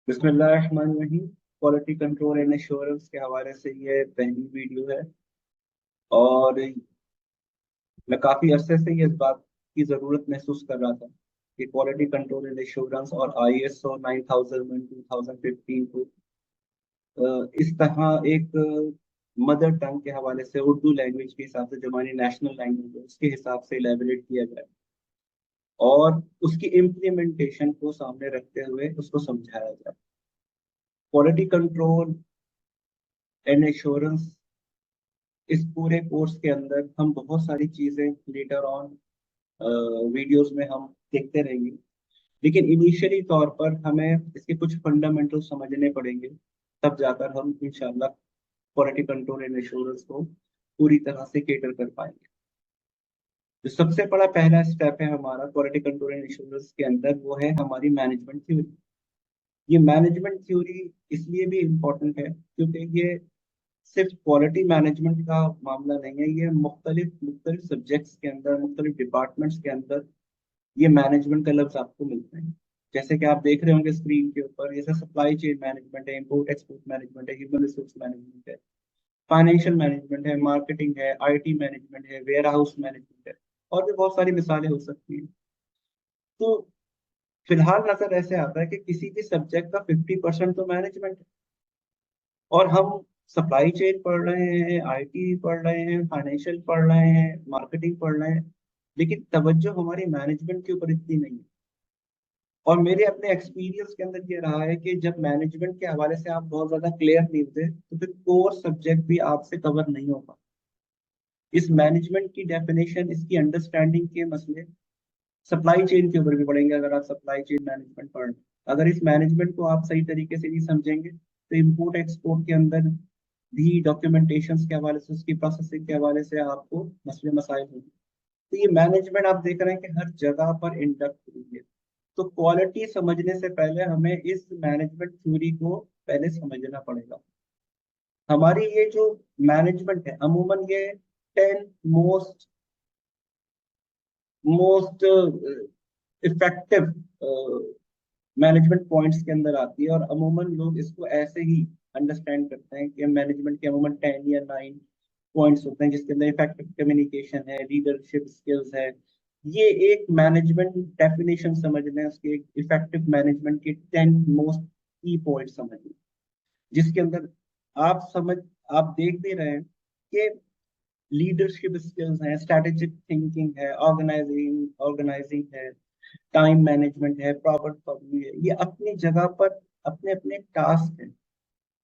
बिस्मिल्लाहिर्रहमानिर्रहीम। Quality control and assurance के हवाले से ये पहली वीडियो है। और मैं काफ़ी अरसे से ये इस बात की ज़रूरत महसूस कर रहा था कि क्वालिटी कंट्रोल एंड एश्योरेंस और ISO 9000 2015 को इस तरह एक मदर टंग के हवाले से, उर्दू लैंग्वेज के हिसाब से, जो हमारी नेशनल लैंग्वेज है उसके हिसाब से इलेबोरेट किया जाए और उसकी इम्प्लीमेंटेशन को सामने रखते हुए उसको समझाया जाए। क्वालिटी कंट्रोल एंड एश्योरेंस, इस पूरे कोर्स के अंदर हम बहुत सारी चीजें लेटर ऑन वीडियोस में हम देखते रहेंगे, लेकिन इनिशियली तौर पर हमें इसके कुछ फंडामेंटल समझने पड़ेंगे। तब जाकर हम इंशाल्लाह क्वालिटी कंट्रोल एंड एश्योरेंस को पूरी तरह से केटर कर पाएंगे। जो सबसे बड़ा पहला स्टेप है हमारा क्वालिटी कंट्रोल एंड एश्योरेंस के अंदर, वो है हमारी मैनेजमेंट थ्योरी। ये मैनेजमेंट थ्योरी इसलिए भी इम्पोर्टेंट है क्योंकि ये सिर्फ क्वालिटी मैनेजमेंट का मामला नहीं है, ये मुख्तलिफ मुख्तलिफ सब्जेक्ट्स के अंदर, मुख्तलिफ डिपार्टमेंट्स के अंदर ये मैनेजमेंट का लफ्ज आपको मिलते हैं। जैसे कि आप देख रहे होंगे स्क्रीन के ऊपर, जैसे सप्लाई चेन मैनेजमेंट है, इम्पोर्ट एक्सपोर्ट मैनेजमेंट है, ह्यूमन रिसोर्स मैनेजमेंट है, फाइनेंशियल मैनेजमेंट है, मार्केटिंग है, IT मैनेजमेंट है, वेयर हाउस मैनेजमेंट है, और भी बहुत सारी मिसालें हो सकती हैं। तो फिलहाल नजर ऐसे आता है कि किसी भी सब्जेक्ट का 50% तो मैनेजमेंट है, और हम सप्लाई चेन पढ़ रहे हैं, IT पढ़ रहे हैं, फाइनेंशियल पढ़ रहे हैं, मार्केटिंग पढ़ रहे हैं, लेकिन तवज्जो हमारी मैनेजमेंट के ऊपर इतनी नहीं है। और मेरे अपने एक्सपीरियंस के अंदर ये रहा है कि जब मैनेजमेंट के हवाले से आप बहुत ज्यादा क्लियर नहीं होते तो फिर कोर सब्जेक्ट भी आपसे कवर नहीं हो पाता। इस मैनेजमेंट की डेफिनेशन, इसकी अंडरस्टैंडिंग के मसले सप्लाई चेन के ऊपर भी पड़ेंगे अगर आप सप्लाई चेन मैनेजमेंट पढ़ रहे हैं। अगर इस मैनेजमेंट को आप सही तरीके से नहीं समझेंगे तो इम्पोर्ट एक्सपोर्ट के अंदर भी डॉक्यूमेंटेशन के हवाले से, उसकी प्रोसेसिंग के हवाले से आपको मसले मसाइल होंगे। तो ये मैनेजमेंट आप देख रहे हैं कि हर जगह पर इंडक्ट हुई है। तो क्वालिटी समझने से पहले हमें इस मैनेजमेंट थ्योरी को पहले समझना पड़ेगा। हमारी ये जो मैनेजमेंट है अमूमन ये 10 most most effective management points के अंदर आती है, और अमूमन लोग इसको ऐसे ही अंडरस्टैंड करते हैं कि मैनेजमेंट के अमूमन 10 या 9 पॉइंट्स होते हैं, जिसके अंदर इफेक्टिव कम्युनिकेशन है, लीडरशिप स्किल्स है। ये एक मैनेजमेंट डेफिनेशन समझना है, उसके एक इफेक्टिव मैनेजमेंट के 10 मोस्ट की पॉइंट समझना, जिसके अंदर आप समझ आप देख भी रहे हैं कि लीडरशिप स्किल्स हैं, स्ट्रेटेजिक थिंकिंग है, ऑर्गेनाइजिंग ऑर्गेनाइजिंग है, टाइम मैनेजमेंट है, प्रॉपर फॉर्मिंग है। ये अपनी जगह पर अपने अपने टास्क हैं,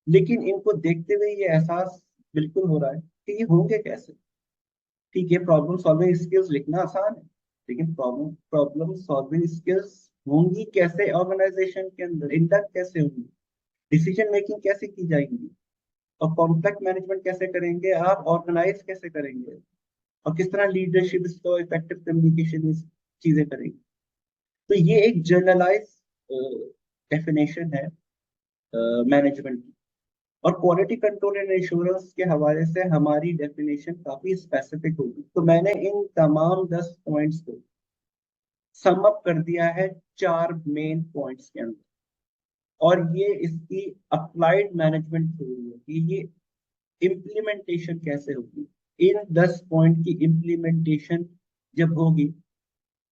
लेकिन इनको देखते हुए ये एहसास बिल्कुल हो रहा है कि ये होंगे कैसे। ठीक है, प्रॉब्लम सॉल्विंग स्किल्स लिखना आसान है, लेकिन प्रॉब्लम प्रॉब्लम सॉल्विंग स्किल्स होंगी कैसे ऑर्गेनाइजेशन के अंदर, इंडक्ट कैसे होंगी, डिसीजन मेकिंग कैसे की जाएगी, और कॉन्फ्लिक्ट मैनेजमेंट कैसे करेंगे आप, ऑर्गेनाइज कैसे करेंगे, और किस तरह लीडरशिप इसको इफेक्टिव कम्युनिकेशन चीजें करेंगे। तो ये एक जनरलाइज डेफिनेशन है मैनेजमेंट की। और क्वालिटी कंट्रोल एंड इंश्योरेंस के हवाले से हमारी डेफिनेशन काफी स्पेसिफिक होगी। तो मैंने इन तमाम 10 पॉइंट्स को सम अप कर दिया है 4 मेन पॉइंट्स के अंदर, और ये इसकी अप्लाइड मैनेजमेंट थ्योरी है कि ये इम्प्लीमेंटेशन कैसे होगी। इन 10 पॉइंट की इम्प्लीमेंटेशन जब होगी,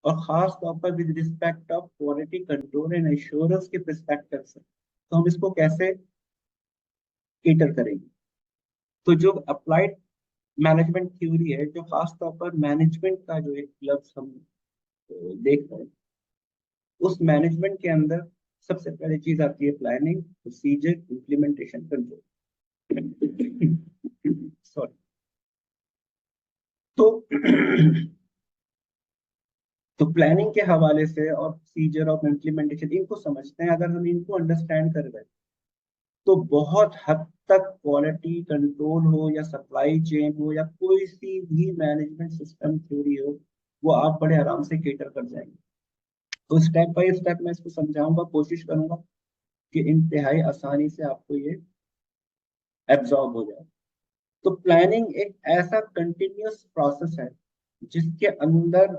और खास तौर पर with respect of quality control and assurance के परस्पेक्टिव से, तो हम इसको कैसे केटर करेंगे। तो जो अप्लाइड मैनेजमेंट थ्योरी है, जो खास तौर पर मैनेजमेंट का जो एक लफ्ज हम देख रहे हैं, उस मैनेजमेंट के अंदर सबसे पहली चीज आती है planning, procedure, implementation, control. Sorry. तो तो प्लानिंग के हवाले से और प्रोसीजर ऑफ इम्प्लीमेंटेशन, इनको समझते हैं। अगर हम इनको अंडरस्टैंड कर गए तो बहुत हद तक क्वालिटी कंट्रोल हो या सप्लाई चेन हो या कोई सी भी मैनेजमेंट सिस्टम थ्योरी हो, वो आप बड़े आराम से केटर कर जाएंगे। तो स्टेप बाय स्टेप मैं इसको समझाऊंगा, कोशिश करूंगा कि इंतहाई आसानी से आपको ये एब्जॉर्ब हो जाए। तो प्लानिंग एक ऐसा कंटिन्यूअस प्रोसेस है जिसके अंदर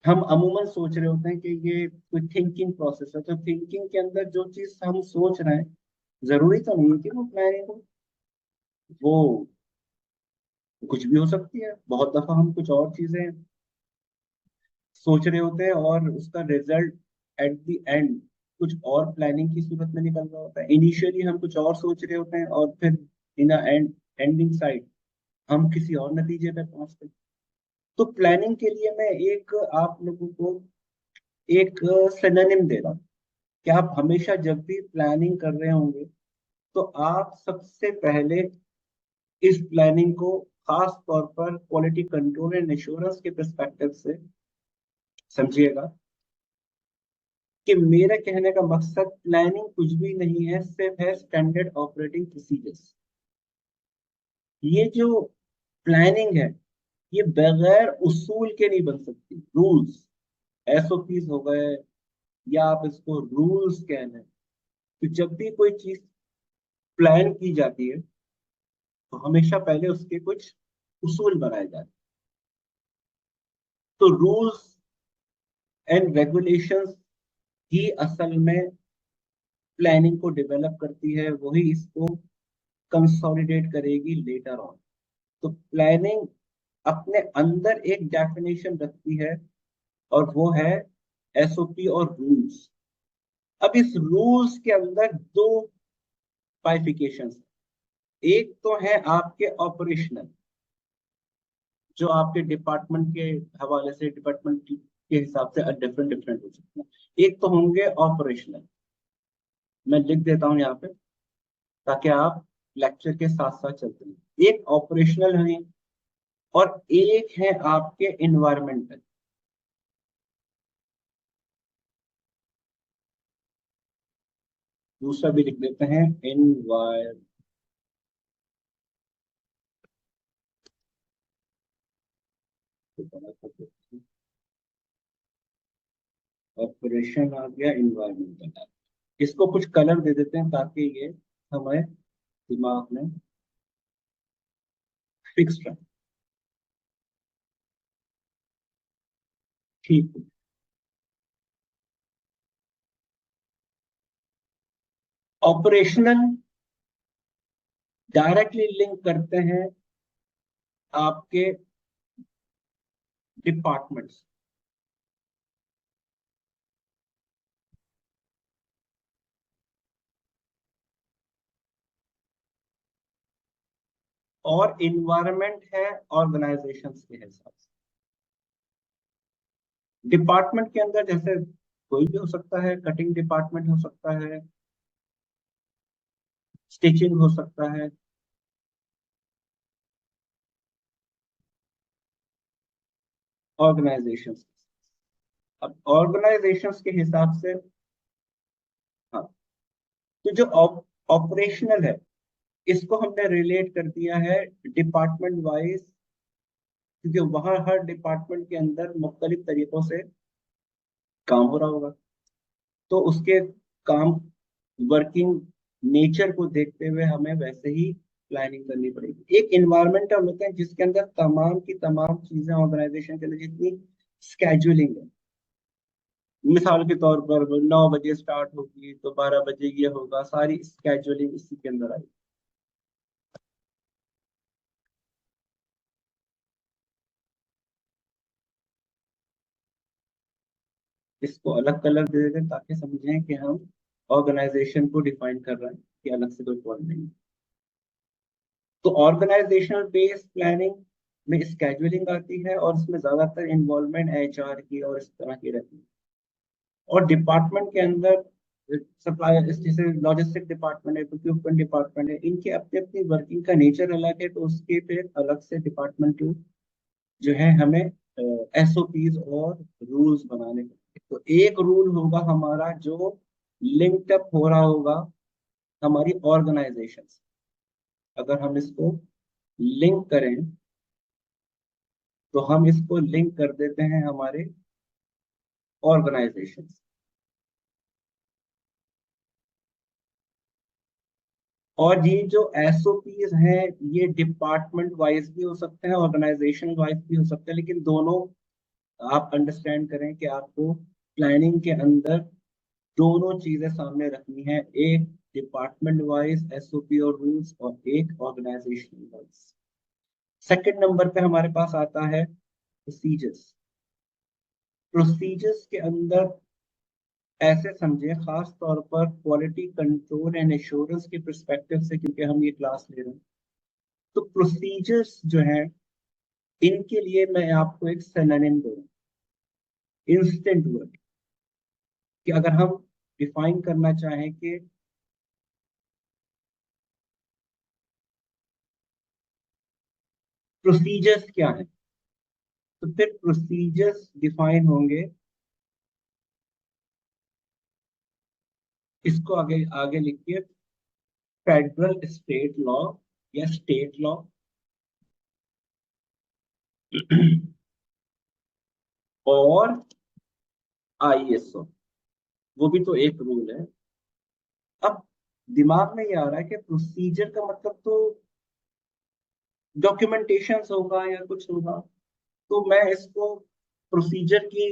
हम अमूमन सोच रहे होते हैं कि ये कोई थिंकिंग प्रोसेस है, तो थिंकिंग के अंदर जो चीज हम सोच रहे हैं जरूरी तो नहीं है कि वो प्लानिंग हो। वो कुछ भी हो सकती है। बहुत दफा हम कुछ और चीजें सोच रहे होते हैं और उसका रिजल्ट एट द एंड कुछ और प्लानिंग की सूरत में निकल रहा होता है। इनिशियली हम कुछ और सोच रहे होते हैं और फिर इन एंडिंग साइड हम किसी और नतीजे पे पहुंचते हैं। तो प्लानिंग के लिए मैं एक आप लोगों को एक सिनोनिम दे रहा हूँ कि आप हमेशा जब भी प्लानिंग कर रहे होंगे तो आप सबसे पहले इस प्लानिंग को खास तौर पर क्वालिटी कंट्रोल एंड एश्योरेंस के पर्सपेक्टिव से समझिएगा कि मेरा कहने का मकसद प्लानिंग कुछ भी नहीं है, सिर्फ है स्टैंडर्ड ऑपरेटिंग प्रोसीजर्स। ये जो प्लानिंग है ये बगैर उसूल के नहीं बन सकती। रूल्स, एसओपीज हो गए, या आप इसको रूल्स कह लें। तो जब भी कोई चीज प्लान की जाती है तो हमेशा पहले उसके कुछ उसूल बनाए जाते हैं। तो रूल्स एंड रेगुलेशंस ही असल में प्लानिंग को डेवलप करती है, वही इसको कंसोलिडेट करेगी लेटर ऑन। तो प्लानिंग अपने अंदर एक डेफिनेशन रखती है और वो है एसओपी और रूल्स। अब इस रूल्स के अंदर दो बाइफिकेशंस, एक तो है आपके ऑपरेशनल, जो आपके डिपार्टमेंट के हवाले से डिपार्टमेंट के हिसाब से डिफरेंट डिफरेंट हो सकते हैं। एक तो होंगे ऑपरेशनल, मैं लिख देता हूं यहाँ पे ताकि आप लेक्चर के साथ साथ चलते हैं। एक ऑपरेशनल है और एक है आपके इन्वायरमेंटल। दूसरा भी लिख देते हैं इन्वायरमेंट। ऑपरेशन आ गया, इन्वायरमेंटल। इसको कुछ कलर दे देते हैं ताकि ये हमारे दिमाग में फिक्स रहे। ठीक है। ऑपरेशनल डायरेक्टली लिंक करते हैं आपके डिपार्टमेंट्स, और इन्वायरमेंट है ऑर्गेनाइजेशंस के हिसाब से। डिपार्टमेंट के अंदर जैसे कोई भी हो सकता है, कटिंग डिपार्टमेंट हो सकता है, स्टिचिंग हो सकता है, ऑर्गेनाइजेशंस। अब ऑर्गेनाइजेशंस के हिसाब से, हाँ, तो जो ऑपरेशनल है इसको हमने रिलेट कर दिया है डिपार्टमेंट वाइज, क्योंकि वहां हर डिपार्टमेंट के अंदर मुख्तलिफ तरीकों से काम हो रहा होगा। तो उसके काम, वर्किंग नेचर को देखते हुए हमें वैसे ही प्लानिंग करनी पड़ेगी। एक इन्वायरमेंटल होता है जिसके अंदर तमाम की तमाम चीजें ऑर्गेनाइजेशन के अंदर जितनी स्केड्यूलिंग है, मिसाल के तौर पर 9 बजे स्टार्ट होगी तो 12 बजे ये होगा, सारी स्केड्यूलिंग इसी के अंदर आई। इसको अलग कलर दे देते हैं ताकि समझें कि हम ऑर्गेनाइजेशन को डिफाइन कर रहे हैं कि अलग से कोई पॉइंट नहीं। तो ऑर्गेनाइजेशनल बेस्ड प्लानिंग में स्केड्यूलिंग आती है और इसमें ज्यादातर इन्वॉल्वमेंट एचआर की और इस तरह की रहती है। और डिपार्टमेंट के अंदर सप्लायर, जैसे लॉजिस्टिक डिपार्टमेंट है, प्रोक्योरमेंट डिपार्टमेंट है, इनकी अपनी अपनी वर्किंग का नेचर अलग है, तो उसके फिर अलग से डिपार्टमेंट जो है हमें एसओपीज और रूल्स बनाने पड़ेंगे। तो एक रूल होगा हमारा जो लिंक्ड अप हो रहा होगा हमारी ऑर्गेनाइजेशन से। अगर हम इसको लिंक करें तो हम इसको लिंक कर देते हैं हमारे ऑर्गेनाइजेशन। और ये जो एसओपीज हैं ये डिपार्टमेंट वाइज भी हो सकते हैं, ऑर्गेनाइजेशन वाइज भी हो सकते हैं, लेकिन दोनों आप अंडरस्टैंड करें कि आपको प्लानिंग के अंदर दोनों चीजें सामने रखनी है, एक डिपार्टमेंट वाइज एसओपी और रूल्स और एक ऑर्गेनाइजेशन वाइज। सेकंड नंबर पे हमारे पास आता है प्रोसीजर्स। प्रोसीजर्स के अंदर ऐसे समझे, खास तौर पर क्वालिटी कंट्रोल एंड एश्योरेंस के पर्सपेक्टिव से, क्योंकि हम ये क्लास ले रहे हैं, तो प्रोसीजर्स जो है इनके लिए मैं आपको एक सिनोनिम दूं, इंस्टेंट वर्ड, कि अगर हम डिफाइन करना चाहें कि प्रोसीजर्स क्या है, तो फिर प्रोसीजर्स डिफाइन होंगे, इसको आगे आगे लिखिए, फेडरल स्टेट लॉ या स्टेट लॉ और आईएसओ, वो भी तो एक रूल है। अब दिमाग में ये आ रहा है कि प्रोसीजर का मतलब तो डॉक्यूमेंटेशन होगा या कुछ होगा, तो मैं इसको प्रोसीजर की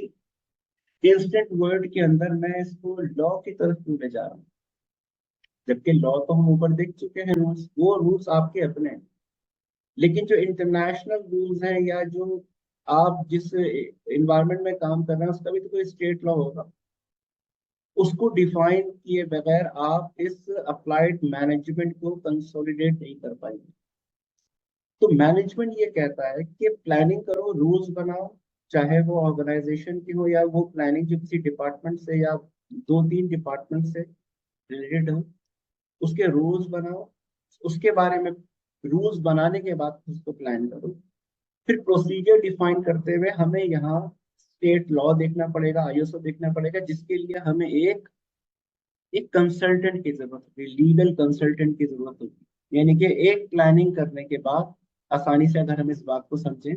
इंस्टेंट वर्ड के अंदर मैं इसको लॉ की तरफ क्यों ले जा रहा हूँ, जबकि लॉ तो हम ऊपर देख चुके हैं, रूल्स वो रूल्स आपके अपने हैं, लेकिन जो इंटरनेशनल रूल्स हैं या जो आप जिस इन्वायरमेंट में काम कर रहे हैं उसका भी तो कोई स्टेट लॉ होगा, उसको डिफाइन किए बगैर आप इस अप्लाइड मैनेजमेंट को कंसोलिडेट नहीं कर पाएंगे। तो मैनेजमेंट ये कहता है कि प्लानिंग करो, रूल्स बनाओ, चाहे वो ऑर्गेनाइजेशन की हो या वो प्लानिंग जो किसी डिपार्टमेंट से या दो तीन डिपार्टमेंट से रिलेटेड हो, उसके रूल्स बनाओ, उसके बारे में रूल्स बनाने के बाद उसको प्लान करो। फिर प्रोसीजर डिफाइन करते हुए हमें यहाँ स्टेट लॉ देखना पड़ेगा, आईएसओ देखना पड़ेगा, जिसके लिए हमें एक एक कंसल्टेंट की जरूरत होगी, लीगल कंसल्टेंट की जरूरत होगी। यानी कि एक प्लानिंग करने के बाद, आसानी से अगर हम इस बात को समझें,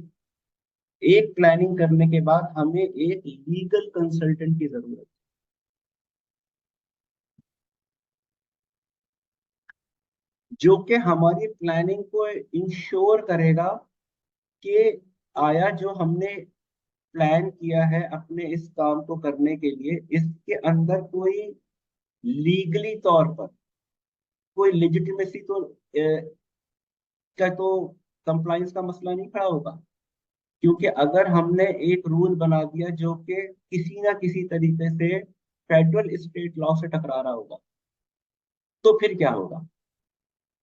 एक प्लानिंग करने के बाद हमें एक लीगल कंसल्टेंट की जरूरत है, जो कि हमारी प्लानिंग को इंश्योर करेगा कि आया जो हमने प्लान किया है अपने इस काम को करने के लिए, इसके अंदर कोई लीगली तौर पर कोई लेजिटिमेसी तो का तो कंप्लाइंस का मसला नहीं खड़ा होगा। क्योंकि अगर हमने एक रूल बना दिया जो कि किसी ना किसी तरीके से फेडरल स्टेट लॉ से टकरा रहा होगा, तो फिर क्या होगा?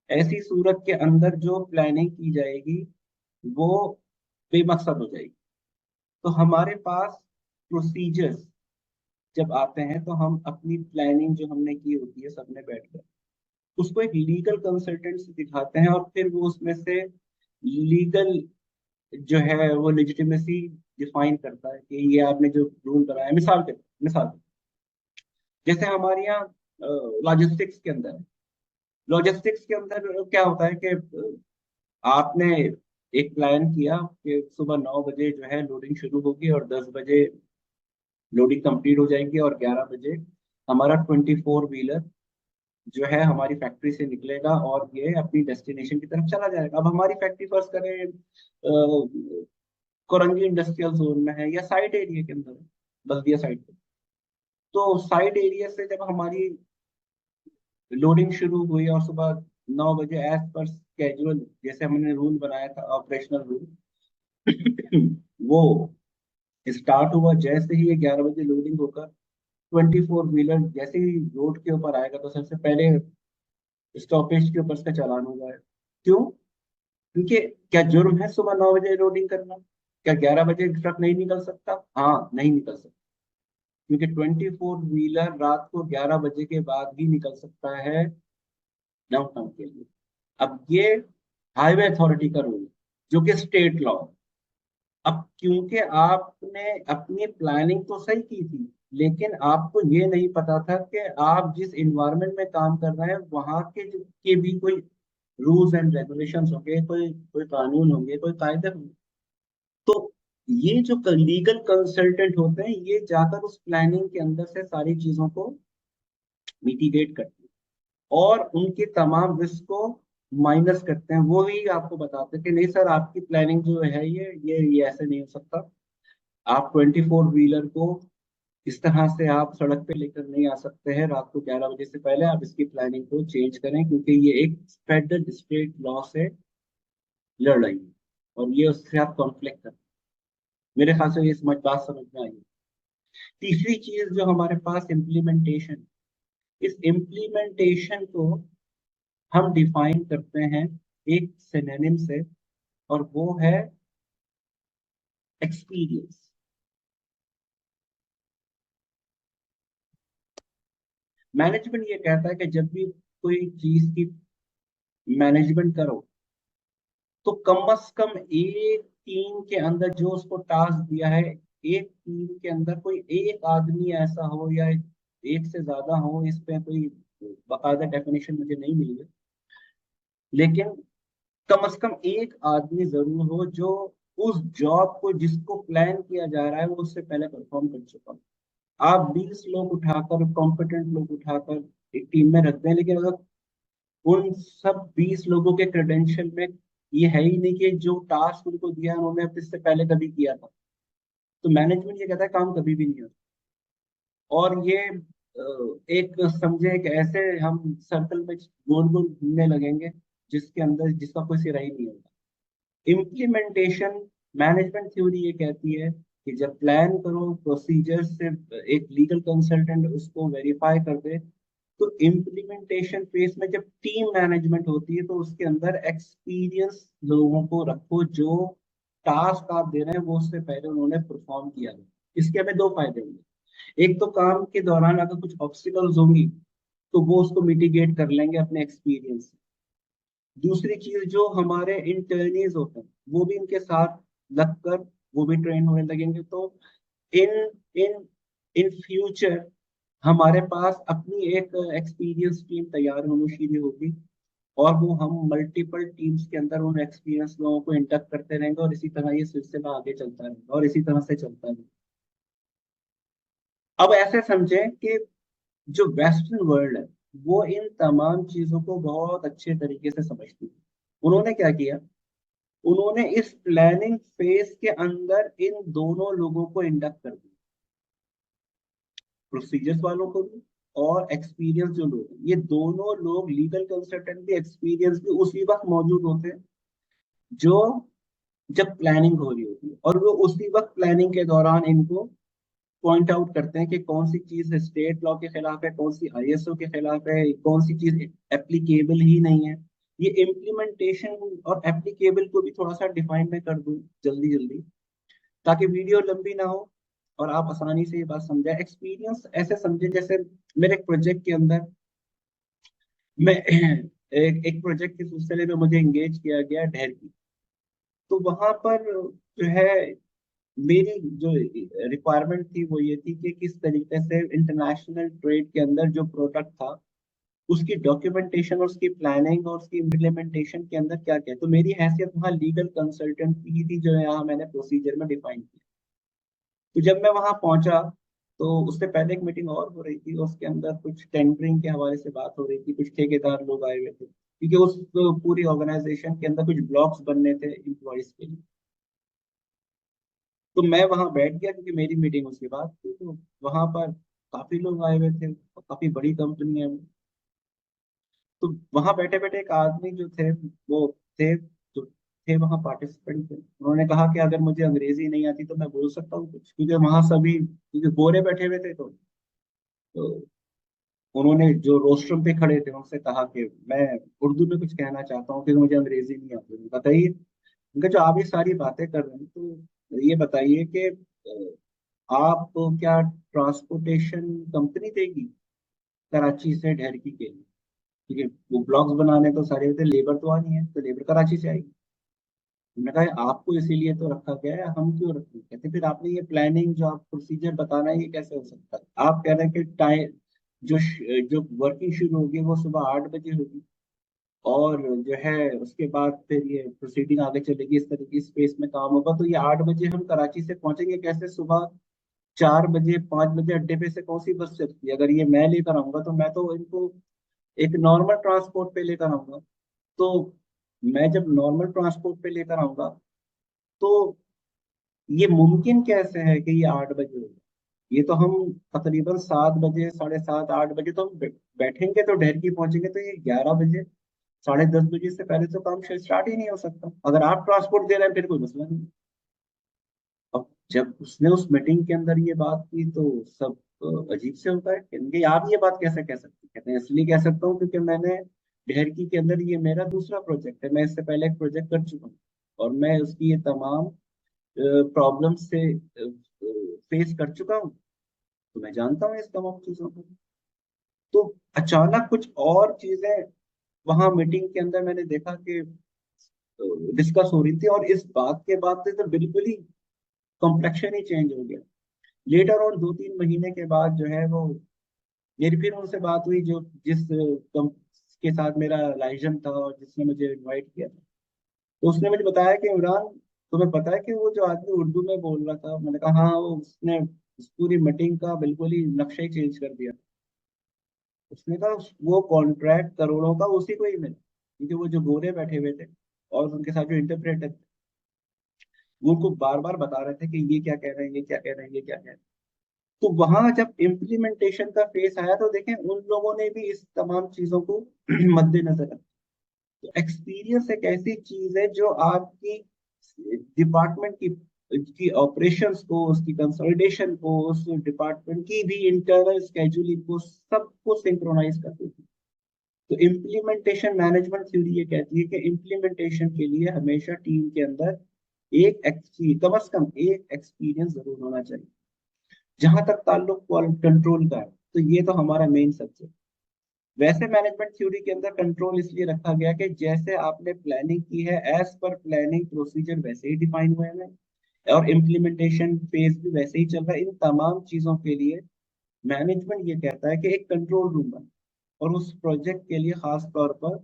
ऐसी सूरत के अंदर जो प्लानिंग की जाएगी वो बेमकसद हो जाएगी। तो हमारे पास प्रोसीजर्स जब आते हैं तो हम अपनी प्लानिंग जो हमने की होती है सबने बैठकर उसको एक लीगल कंसल्टेंट से दिखाते हैं, और फिर वो उसमें से लीगल जो है वो लेजिटिमेसी डिफाइन करता है कि ये आपने जो रूल बनाया। मिसाल जैसे हमारे यहाँ लॉजिस्टिक्स के अंदर है। लॉजिस्टिक्स के अंदर क्या होता है कि आपने एक प्लान किया कि सुबह 9 बजे जो है लोडिंग शुरू होगी और 10 बजे लोडिंग कंप्लीट हो जाएगी, और 11 बजे हमारा 24 व्हीलर जो है हमारी फैक्ट्री से निकलेगा और ये अपनी डेस्टिनेशन की तरफ चला जाएगा। अब हमारी फैक्ट्री फर्स्ट करें कोरंगी इंडस्ट्रियल जोन में है या साइड एरिया के अंदर है, बल्दिया साइड पे। तो साइड एरिया से जब हमारी लोडिंग शुरू हुई और सुबह 9 बजे एज पर स्केड्यूल जैसे हमने रूल बनाया था, ऑपरेशनल रूल वो स्टार्ट हुआ, जैसे ही ये 11 बजे लोडिंग होकर 24 व्हीलर जैसे ही रोड के ऊपर आएगा तो सबसे पहले स्टॉपेज के ऊपर इसका चालान होगा। क्यों? क्योंकि क्या जुर्म है सुबह 9 बजे लोडिंग करना? क्या 11 बजे ट्रक नहीं निकल सकता? हाँ, नहीं निकल सकता, क्योंकि 24 व्हीलर रात को 11 बजे के बाद भी निकल सकता है डाउनटाउन के लिए। अब ये हाईवे अथॉरिटी का रूल है, जो कि स्टेट लॉ। अब क्योंकि आपने अपनी प्लानिंग तो सही की थी, लेकिन आपको ये नहीं पता था कि आप जिस इन्वायरमेंट में काम कर रहे हैं वहां के भी कोई रूल्स एंड रेगुलेशंस होंगे, कोई कोई कानून होंगे, कोई कायदे होंगे। तो ये जो लीगल कंसल्टेंट होते हैं ये जाकर उस प्लानिंग के अंदर से सारी चीजों को मिटिगेट करते हैं और उनके तमाम रिस्क को माइनस करते हैं। वो ही आपको बताते हैं कि नहीं सर, आपकी प्लानिंग जो है ये ऐसे नहीं हो सकता, आप 24 व्हीलर को इस तरह से आप सड़क पे लेकर नहीं आ सकते हैं रात को 11 बजे से पहले। आप इसकी प्लानिंग को चेंज करें, क्योंकि ये एक फेडरल स्टेट लॉ से लड़ रही है और ये उससे आप कॉन्फ्लिक्ट कर। मेरे ख्याल से ये बात समझ में आई। तीसरी चीज जो हमारे पास इम्प्लीमेंटेशन, इस इम्प्लीमेंटेशन को हम डिफाइन करते हैं एक सिनोनिम से, और वो है एक्सपीरियंस। मैनेजमेंट ये कहता है कि जब भी कोई चीज की मैनेजमेंट करो, तो कम से कम एक टीम के अंदर जो उसको टास्क दिया है, एक टीम के अंदर कोई एक आदमी ऐसा हो या एक से ज्यादा हो, इस पे कोई बाकायदा डेफिनेशन मुझे नहीं मिली है, लेकिन कम से कम एक आदमी जरूर हो जो उस जॉब को जिसको प्लान किया जा रहा है वो उससे पहले परफॉर्म कर चुका हो। आप 20 लोग उठाकर, कॉम्पिटेंट लोग उठाकर एक टीम में रखते हैं, लेकिन अगर उन सब 20 लोगों के क्रेडेंशियल में ये है ही नहीं कि जो टास्क उनको दिया है उन्होंने इससे पहले कभी किया था, तो मैनेजमेंट ये कहता है काम कभी भी नहीं होता। और ये एक समझे एक ऐसे हम सर्कल में गोल गोल घूमने लगेंगे जिसके अंदर जिसका कोई सिरा ही नहीं होगा। इम्प्लीमेंटेशन, मैनेजमेंट थ्योरी ये कहती है कि जब प्लान करो, प्रोसीजर से एक लीगल कंसल्टेंट उसको वेरीफाई कर दे, तो इम्प्लीमेंटेशन फेज में जब टीम मैनेजमेंट होती है तो उसके अंदर एक्सपीरियंस लोगों को रखो जो टास्क आप दे रहे हैं वो उससे पहले उन्होंने परफॉर्म किया है। इसके हमें दो फायदे होंगे। एक तो काम के दौरान अगर कुछ ऑब्स्टिकल्स होंगी तो वो उसको मिटिगेट कर लेंगे अपने एक्सपीरियंस से। दूसरी चीज, जो हमारे इंटर्नीज होते हैं वो भी इनके साथ लगकर वो भी ट्रेन होने लगेंगे, तो इन इन इन फ्यूचर हमारे पास अपनी एक एक्सपीरियंस टीम तैयार होनी शुरू होगी, और वो हम मल्टीपल टीम्स के अंदर उन एक्सपीरियंस लोगों को इंडक्ट करते रहेंगे, और इसी तरह ये सिलसिला आगे चलता रहेगा और इसी तरह से चलता रहेगा। अब ऐसे समझें कि जो वेस्टर्न वर्ल्ड है वो इन तमाम चीजों को बहुत अच्छे तरीके से समझती है। उन्होंने क्या किया, उन्होंने इस प्लानिंग फेज के अंदर इन दोनों लोगों को इंडक्ट कर दिया, प्रोसीजर्स वालों को भी और एक्सपीरियंस जो लोग हैं, ये दोनों लोग लीगल कंसल्टेंट भी एक्सपीरियंस भी उसी वक्त मौजूद होते हैं जो जब प्लानिंग हो रही होती है, और वो उसी वक्त प्लानिंग के दौरान इनको पॉइंट आउट करते हैं कि कौन सी चीज स्टेट लॉ के खिलाफ है, कौन सी आईएसओ के खिलाफ है, कौन सी चीज एप्लीकेबल ही नहीं है। ये इम्प्लीमेंटेशन और एप्लीकेबल को भी थोड़ा सा डिफाइन में कर दूं जल्दी जल्दी, ताकि वीडियो लंबी ना हो और आप आसानी से ये बात समझे। एक्सपीरियंस ऐसे समझे जैसे मेरे एक प्रोजेक्ट के अंदर मैं एक प्रोजेक्ट के सिलसिले में मुझे एंगेज किया गया ढेर की। तो वहां पर जो है मेरी जो रिक्वायरमेंट थी वो ये थी कि किस तरीके से इंटरनेशनल ट्रेड के अंदर जो प्रोडक्ट था उसकी डॉक्यूमेंटेशन और उसकी प्लानिंग और उसकी इम्प्लीमेंटेशन के अंदर क्या क्या। तो मेरी हैसियत वहाँ लीगल कंसल्टेंट की ही थी, जो यहाँ मैंने प्रोसीजर में डिफाइन किया। तो जब मैं वहां पहुंचा तो उससे पहले एक मीटिंग और हो रही थी, उसके अंदर कुछ टेंडरिंग के हवाले से बात हो रही थी, कुछ ठेकेदार लोग आए हुए थे, क्योंकि उस पूरी ऑर्गेनाइजेशन के अंदर कुछ ब्लॉक्स बनने थे एम्प्लॉयज के लिए। तो मैं वहां बैठ गया क्योंकि मेरी मीटिंग उसके बाद थी, तो वहां पर काफी लोग आए हुए थे और काफी बड़ी कंपनी है वो। तो वहां बैठे बैठे एक आदमी जो थे वो थे जो थे वहां पार्टिसिपेंट थे, उन्होंने कहा कि अगर मुझे अंग्रेजी नहीं आती तो मैं बोल सकता हूँ कुछ, क्योंकि वहां सभी क्योंकि गोरे बैठे हुए थे। तो उन्होंने जो रोस्ट्रम पे खड़े थे उनसे कहा कि मैं उर्दू में कुछ कहना चाहता हूँ क्योंकि मुझे अंग्रेजी नहीं आती। बताइए, उनका जो आप ये सारी बातें कर रहे हैं, तो ये बताइए कि आपको क्या ट्रांसपोर्टेशन कंपनी देगी कराची से ढेरकी के लिए, क्योंकि वो ब्लॉक्स बनाने तो सारे होते, लेबर तो आनी है, तो लेबर कराची से आएगी। उन्होंने कहा आपको इसीलिए तो रखा गया है, हम क्यों रखें। कहते फिर आपने ये प्लानिंग जो आप प्रोसीजर बता रहे हैं ये कैसे हो सकता है। आप कह रहे हैं कि टाइम जो वर्किंग शुरू होगी वो सुबह 8 बजे होगी, और जो है उसके बाद फिर ये प्रोसीडिंग आगे चलेगी, इस तरीके स्पेस में काम होगा, तो ये 8 बजे हम कराची से पहुंचेंगे कैसे सुबह 4 बजे 5 बजे अड्डे पे से कौन सी बस चलती है। अगर ये मैं लेकर आऊंगा तो मैं तो इनको एक नॉर्मल ट्रांसपोर्ट पे लेकर आऊंगा। तो मैं जब नॉर्मल ट्रांसपोर्ट पे लेकर आऊंगा तो ये मुमकिन कैसे है कि ये 8 बजे होगा? ये तो हम तकरीबन 7 बजे, 7:30, 8 बजे तो हम बैठेंगे तो ढेर की पहुंचेंगे, तो ये 11 बजे, 10:30 बजे से पहले तो काम स्टार्ट ही नहीं हो सकता। अगर आप ट्रांसपोर्ट दे रहे हैं फिर कोई मसला नहीं। अब जब उसने उस मीटिंग के अंदर ये बात की तो सब अजीब से होता है, कहेंगे आप ये बात कैसे कह सकते हैं? कहते हैं इसलिए कह सकता हूँ क्योंकि मैंने ढेरकी के अंदर, ये मेरा दूसरा प्रोजेक्ट है, मैं इससे पहले एक प्रोजेक्ट कर चुका हूँ और मैं उसकी ये तमाम प्रॉब्लम से फेस कर चुका हूँ, तो मैं जानता हूँ इस तमाम चीजों को। तो अचानक कुछ और चीजें वहां मीटिंग के अंदर मैंने देखा कि डिस्कस हो रही थी, और इस बात के बाद से तो बिल्कुल ही कॉम्प्लेक्शन ही चेंज हो गया। लेटर और 2-3 महीने के बाद जो है वो मेरी फिर उनसे बात हुई, जो जिस के साथ मेरा लाइजन था और जिसने मुझे इनवाइट किया था। तो उसने मुझे बताया कि इमरान, तुम्हें पता है कि वो जो आदमी उर्दू में बोल रहा था? मैंने कहा हाँ, वो उसने इस पूरी मीटिंग का बिल्कुल ही नक्शा ही चेंज कर दिया। उसने कहा वो कॉन्ट्रैक्ट करोड़ों का उसी को ही मिला, क्योंकि वो जो गोरे बैठे हुए थे और उनके साथ जो इंटरप्रेटर थे, वो उनको बार बार बता रहे थे कि ये क्या कह रहे हैं, ये क्या कह रहे हैं, ये क्या कह रहे हैं। तो वहां जब इम्प्लीमेंटेशन का फेस आया तो देखें उन लोगों ने भी इस तमाम चीजों को मद्देनजर रखा। तो एक्सपीरियंस एक ऐसी चीज है जो आपकी डिपार्टमेंट की ऑपरेशंस को, उसकी कंसोलिडेशन को, उस डिपार्टमेंट की भी इंटरनल स्केड्यूलिंग को, सबको सिंक्रोनाइज कर देती है। तो इम्प्लीमेंटेशन मैनेजमेंट थ्योरी ये कहती है कि इम्प्लीमेंटेशन के लिए हमेशा टीम के अंदर कम से कम एक एक्सपीरियंस जरूर होना चाहिए। जहां तक ताल्लुक कंट्रोल का है, तो ये तो हमारा मेन सब्जेक्ट। वैसे मैनेजमेंट थ्योरी के अंदर कंट्रोल इसलिए रखा गया कि जैसे आपने प्लानिंग की है, एज पर प्लानिंग प्रोसीजर वैसे ही डिफाइन हुए हैं, और इम्प्लीमेंटेशन फेज भी वैसे ही चल रहा है। इन तमाम चीजों के लिए मैनेजमेंट ये कहता है कि एक कंट्रोल रूम बने, और उस प्रोजेक्ट के लिए खास तौर पर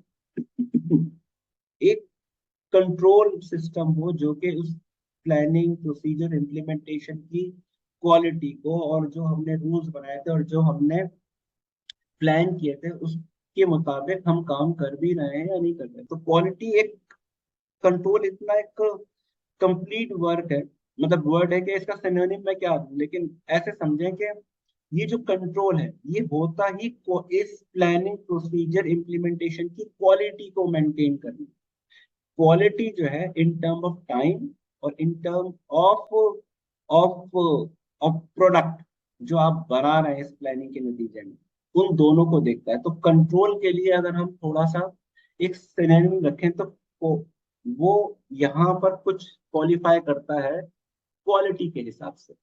एक कंट्रोल सिस्टम हो जो कि उस प्लानिंग प्रोसीजर इम्प्लीमेंटेशन की क्वालिटी को, और जो हमने रूल्स बनाए थे और जो हमने प्लान किए थे उसके मुताबिक हम काम कर भी रहे हैं या नहीं कर रहे। तो क्वालिटी एक कंट्रोल इतना एक कंप्लीट वर्क है, मतलब वर्ड है कि इसका सिनोनिम मैं क्या दूं, लेकिन ऐसे समझें कि ये जो कंट्रोल है ये होता ही इस प्लानिंग प्रोसीजर इम्प्लीमेंटेशन की क्वालिटी को मेंटेन करना। क्वालिटी जो है इन टर्म ऑफ टाइम और in term of of of product जो आप बना रहे हैं इस प्लानिंग के नतीजे में, उन दोनों को देखता है। तो कंट्रोल के लिए अगर हम थोड़ा सा एक सिनोनिम रखें तो वो यहाँ पर कुछ क्वालिफाई करता है क्वालिटी के हिसाब से।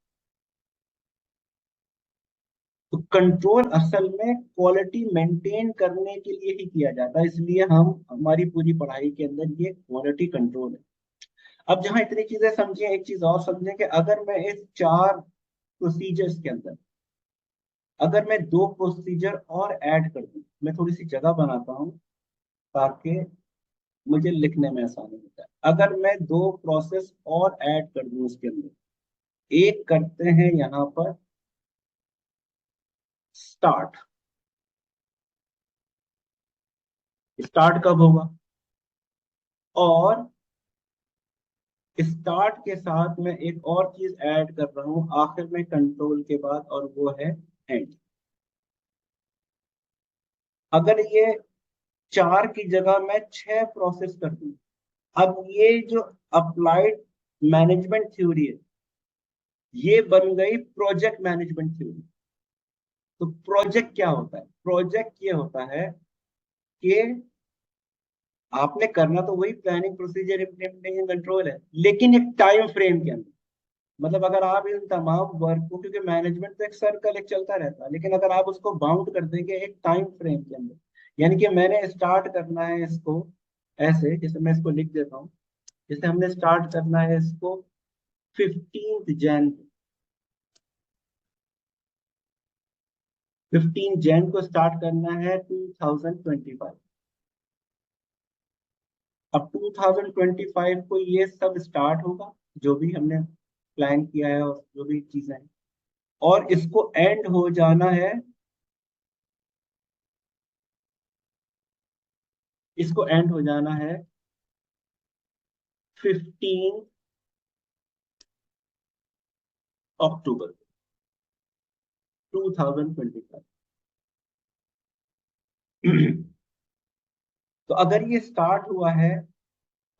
तो कंट्रोल असल में क्वालिटी मेंटेन करने के लिए ही किया जाता है, इसलिए हम हमारी पूरी पढ़ाई के अंदर ये क्वालिटी कंट्रोल है। अब जहां इतनी चीजें समझिए, एक चीज और समझें कि अगर मैं इस 4 प्रोसीजर्स के अंदर, अगर मैं 2 प्रोसीजर और ऐड कर दूं, मैं थोड़ी सी जगह बनाता हूँ ताकि मुझे लिखने में आसानी होता है। अगर मैं 2 प्रोसेस और ऐड कर दूं उसके अंदर, एक करते हैं यहाँ पर स्टार्ट। स्टार्ट कब होगा? और स्टार्ट के साथ मैं एक और चीज ऐड कर रहा हूँ आखिर में कंट्रोल के बाद, और वो है एंड। अगर ये 4 की जगह मैं 6 प्रोसेस कर दूं, अब ये जो अप्लाइड मैनेजमेंट थ्योरी है ये बन गई प्रोजेक्ट मैनेजमेंट थ्योरी। तो प्रोजेक्ट क्या होता है? प्रोजेक्ट ये होता है कि आपने करना तो वही प्लानिंग प्रोसीजर इम्प्लीमेंटेशन कंट्रोल है, लेकिन एक टाइम फ्रेम के अंदर। मतलब अगर आप इन तमाम वर्क को, क्योंकि मैनेजमेंट तो एक सर्कल एक चलता रहता है, लेकिन अगर आप उसको बाउंड कर देंगे एक टाइम फ्रेम के अंदर, यानी कि मैंने स्टार्ट करना है इसको ऐसे, जैसे मैं इसको लिख देता हूँ, जैसे हमने स्टार्ट करना है इसको 15 जैन, 15 जैन को स्टार्ट करना है 2025। अब 2025 को ये सब स्टार्ट होगा, जो भी हमने प्लान किया है और जो भी चीजें हैं, और इसको एंड हो जाना है, इसको एंड हो जाना है 15 अक्टूबर 2025। तो अगर ये स्टार्ट हुआ है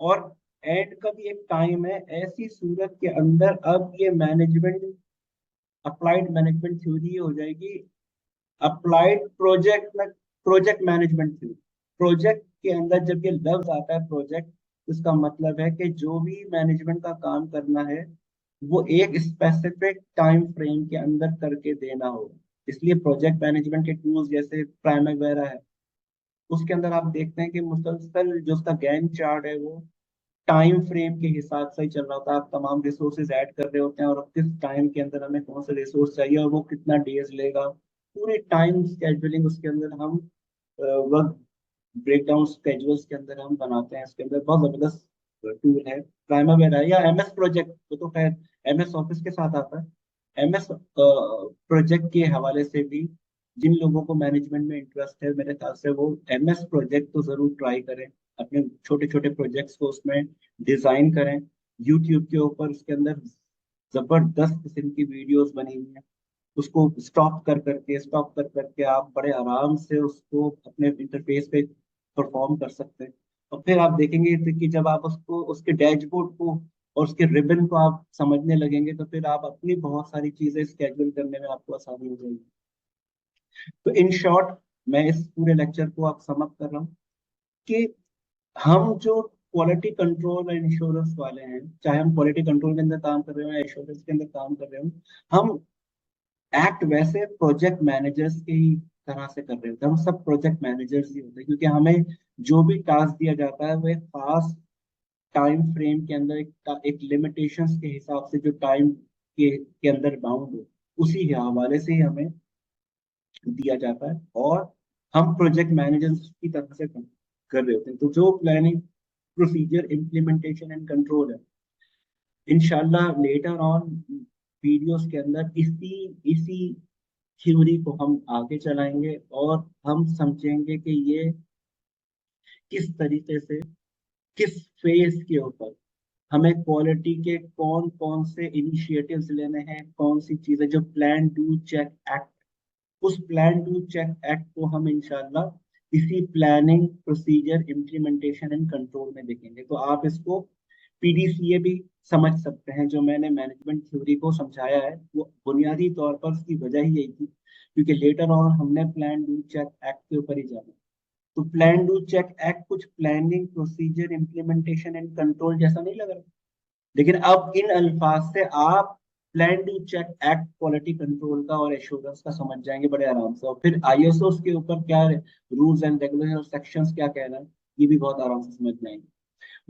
और एंड का भी एक टाइम है, ऐसी सूरत के अंदर अब ये मैनेजमेंट, अप्लाइड मैनेजमेंट थ्योरी हो जाएगी applied project management theory. Project के अंदर जब ये लफ्ज आता है प्रोजेक्ट, इसका मतलब है कि जो भी मैनेजमेंट का काम करना है वो एक स्पेसिफिक टाइम फ्रेम के अंदर करके देना हो। इसलिए प्रोजेक्ट मैनेजमेंट के टूल्स जैसे प्राइमवेरा है, उसके अंदर आप देखते हैं कि मुसलसल जो उसका गैन चार्ट है वो टाइम फ्रेम के हिसाब से ही चल रहा होता है। आप तमाम रिसोर्सेज ऐड कर रहे होते हैं और किस टाइम के अंदर हमें कौन सा रिसोर्स चाहिए और वो कितना डेज लेगा, पूरे टाइम स्केड्यूलिंग उसके अंदर हम वर्क ब्रेकडाउन स्केड्यूल्स के अंदर हम बनाते हैं। इसके अंदर बहुत जबरदस्त टूल है प्राइमवेरा या एमएस प्रोजेक्ट, वो तो खैर एमएस ऑफिस के साथ आता है। एमएस प्रोजेक्ट के हवाले से भी जिन लोगों को मैनेजमेंट में इंटरेस्ट है, मेरे ख्याल से वो एमएस प्रोजेक्ट तो जरूर ट्राई करें। अपने छोटे छोटे प्रोजेक्ट्स को उसमें डिजाइन करें। यूट्यूब के ऊपर उसके अंदर जबरदस्त किस्म की वीडियोस बनी हुई हैं। उसको स्टॉप कर करके आप बड़े आराम से उसको अपने इंटरफेस पे परफॉर्म कर सकते हैं। और फिर आप देखेंगे कि जब आप उसको उसके डैशबोर्ड को और उसके रिबन को आप समझने लगेंगे तो फिर आप अपनी बहुत सारी चीजें स्केड्यूल करने में आपको आसानी हो जाएगी। तो इन शॉर्ट, मैं इस पूरे लेक्चर को आप समअप कर रहा हूँ कि हम जो क्वालिटी कंट्रोल और इंश्योरेंस वाले हैं, चाहे हम क्वालिटी कंट्रोल के अंदर काम कर रहे हो या इंश्योरेंस के अंदर काम कर रहे हो, हम एक्ट वैसे प्रोजेक्ट मैनेजर्स की ही तरह से कर रहे होते हैं। हम सब प्रोजेक्ट मैनेजर्स ही होते हैं क्योंकि हमें जो भी टास्क दिया जाता है वो एक खास टाइम फ्रेम के अंदर एक लिमिटेशंस के हिसाब से जो टाइम के अंदर बाउंड हो, उसी के हवाले से ही हमें दिया जाता है और हम प्रोजेक्ट मैनेजर्स की तरह से कर रहे होते हैं। तो जो planning, procedure, implementation and control है, इंशाल्लाह लेटर ऑन वीडियोस के अंदर इसी इसी थ्योरी को हम आगे चलाएंगे और हम समझेंगे कि ये किस तरीके से, किस फेज के ऊपर हमें क्वालिटी के कौन कौन से इनिशिएटिव्स लेने हैं, कौन सी चीजें जो प्लान डू चेक एक्ट, उस प्लान डू चेक एक्ट को हम इंशाल्लाह इसी planning, procedure, implementation and control में देखेंगे। तो आप इसको पीडीसीए भी समझ सकते हैं। जो मैंने मैनेजमेंट थ्योरी को समझाया है वो बुनियादी तौर पर उसकी वजह ही यही थी क्योंकि लेटर ऑन हमने प्लान डू चेक एक्ट के ऊपर ही जाना। तो प्लान डू चेक एक्ट कुछ planning, procedure, implementation and control जैसा नहीं लग रहा, लेकिन अब इन अल्फाज से आप plan to check act quality control का और एश्योरेंस का समझ जाएंगे बड़े आराम से। और फिर आईएसओ के ऊपर क्या रूल्स एंड रेगुलेशन और सेक्शंस क्या कह रहा है, ये भी बहुत आराम से समझ जाएंगे।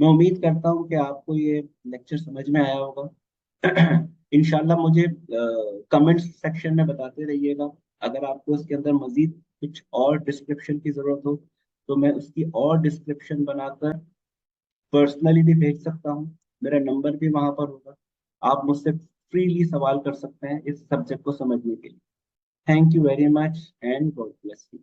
मैं उम्मीद करता हूँ कि आपको ये लेक्चर समझ में आया होगा। इंशाल्लाह मुझे कमेंट्स सेक्शन में बताते रहिएगा। अगर आपको इसके अंदर मजीद कुछ और डिस्क्रिप्शन की जरूरत हो तो मैं उसकी और डिस्क्रिप्शन बनाकर पर्सनली भी भेज सकता हूँ। मेरा नंबर भी वहां पर होगा। आप मुझसे फ्रीली सवाल कर सकते हैं इस सब्जेक्ट को समझने के लिए। Thank you very much and God bless you.